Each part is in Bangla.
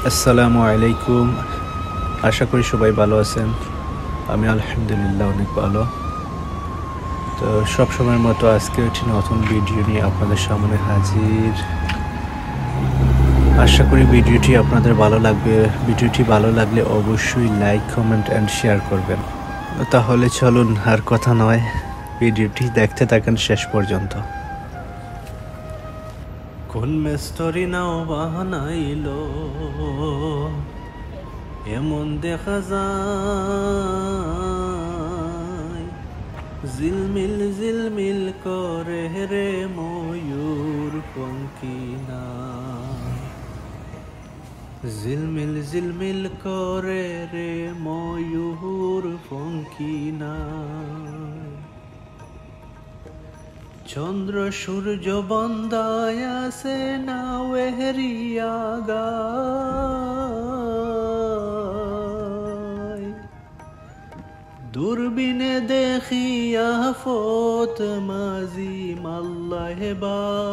আসসালামু আলাইকুম। আশা করি সবাই ভালো আছেন। আমি আলহামদুলিল্লাহ অনেক ভালো। তো সব সময়ের মতো আজকে একটি নতুন ভিডিও নিয়ে আপনাদের সামনে হাজির। আশা করি ভিডিওটি আপনাদের ভালো লাগবে। ভিডিওটি ভালো লাগলে অবশ্যই লাইক, কমেন্ট অ্যান্ড শেয়ার করবেন। তাহলে চলুন, আর কথা নয়, ভিডিওটি দেখতে থাকেন শেষ পর্যন্ত। কোন মেস্তরি নাও বাহানাইলো, এমন দেখা যায় ঝিলমিল ঝিলমিল করে রে ময়ূর পঙ্খী না। ঝিলমিল ঝিলমিল করে রে ময়ূর পঙ্খী না। চন্দ্র সূর্য বন্দায় আছে না ওহেরিয়া গায়। দূরবীনে দেখিয়া ফত মাঝি মাল্লাহ বাই।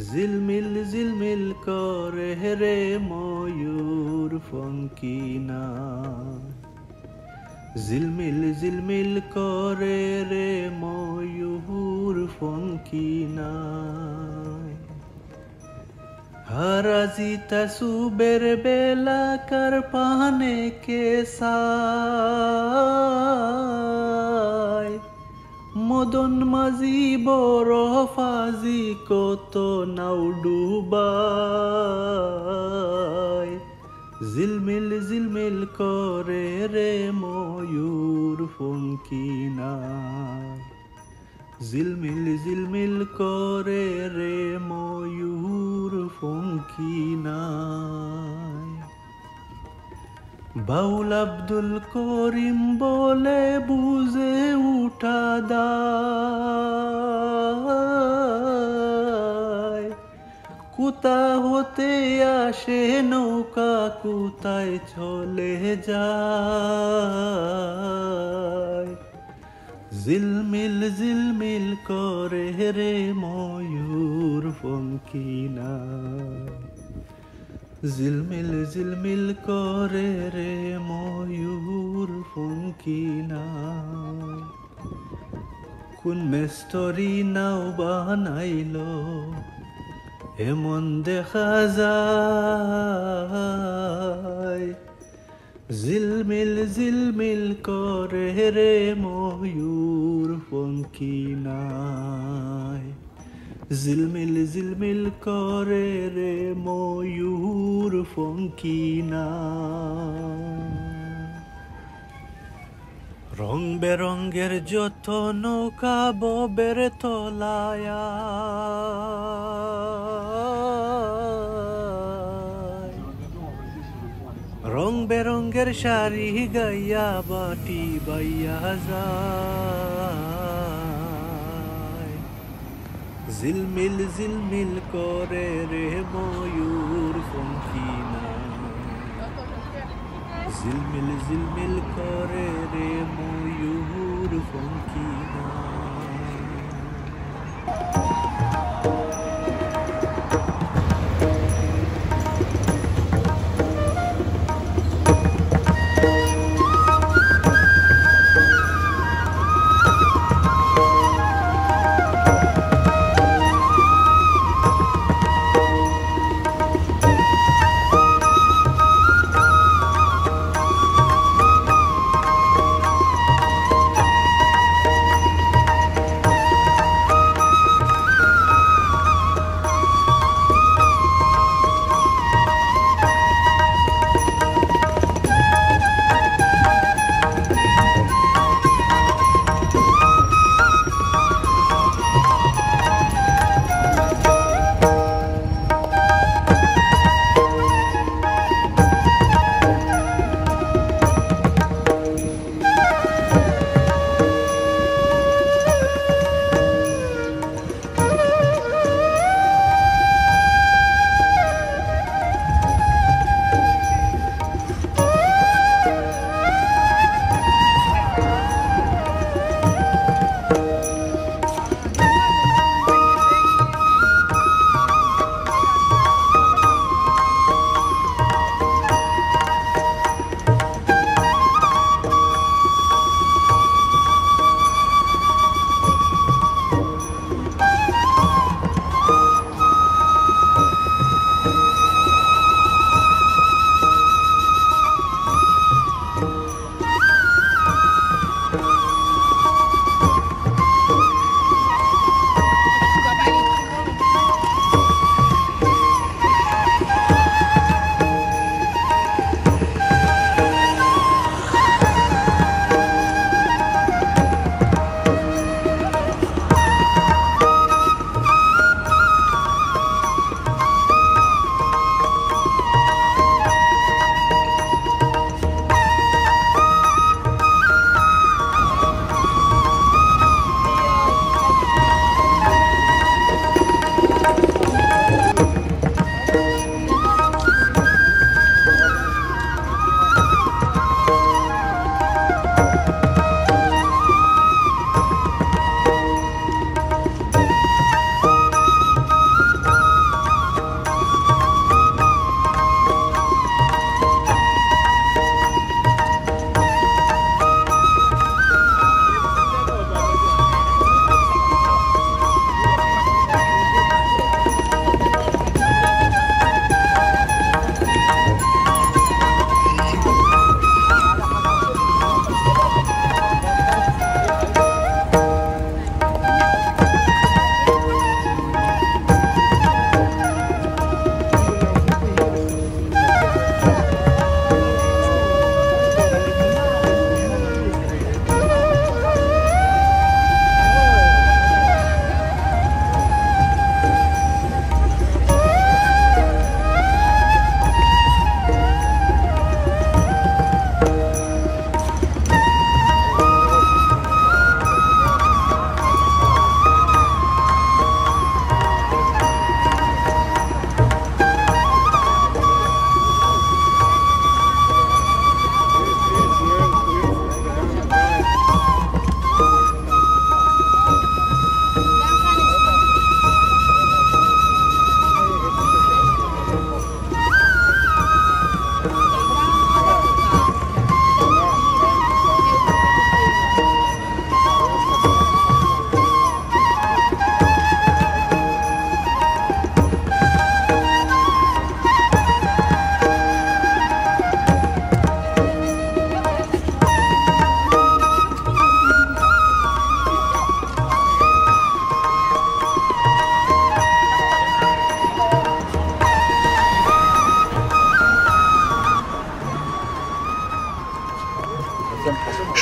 ঝিলমিল ঝিলমিল করে রে ময়ূর পঙ্খী না। ঝিলমিল ঝিলমিল করে রে ময়ূর পঙ্খী না। হারাজিতা সুবের বেলা কার পানে কে সায়। মদন মাঝি বড় ফাজি কত নাও ডুবায়। ঝিলমিল ঝিলমিল করে রে ময়ূর পঙ্খী না। ঝিলমিল ঝিলমিল করে রে ময়ূর পঙ্খী না। বাউল আব্দুল করিম বলে বুঝে উঠা দায়। কোথা হতে আসে নৌকা, কোথায় চলে যায়। ঝিলমিল ঝিলমিল করে রে ময়ূর পঙ্খী না। ঝিলমিল ঝিলমিল করে রে ময়ূর পঙ্খী না। কোন মেস্তরি নাও বানাইলো, এমন দেখা যায় ঝিলমিল ঝিলমিল করে রে ময়ূর পঙ্খী নাই। ঝিলমিল ঝিলমিল করে রে ময়ূর পঙ্খী নাই। রং বেরঙ্গের যত নৌকা ববের তলায়া, রং বেরঙ্গের শাড়ি গাইয়া বাটি বাইয়া যায়। ঝিলমিল ঝিলমিল করে রে ময়ূর পঙ্খী না। ঝিলমিল ঝিলমিল করে রে ময়ূর পঙ্খী না।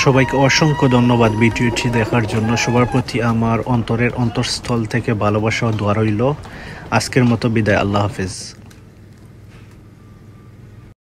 সবাইকে অসংখ্য ধন্যবাদ ভিডিওটি দেখার জন্য। সবার প্রতি আমার অন্তরের অন্তঃস্থল থেকে ভালোবাসা ও দোয়া রইল। আজকের মতো বিদায়, আল্লাহ হাফেজ।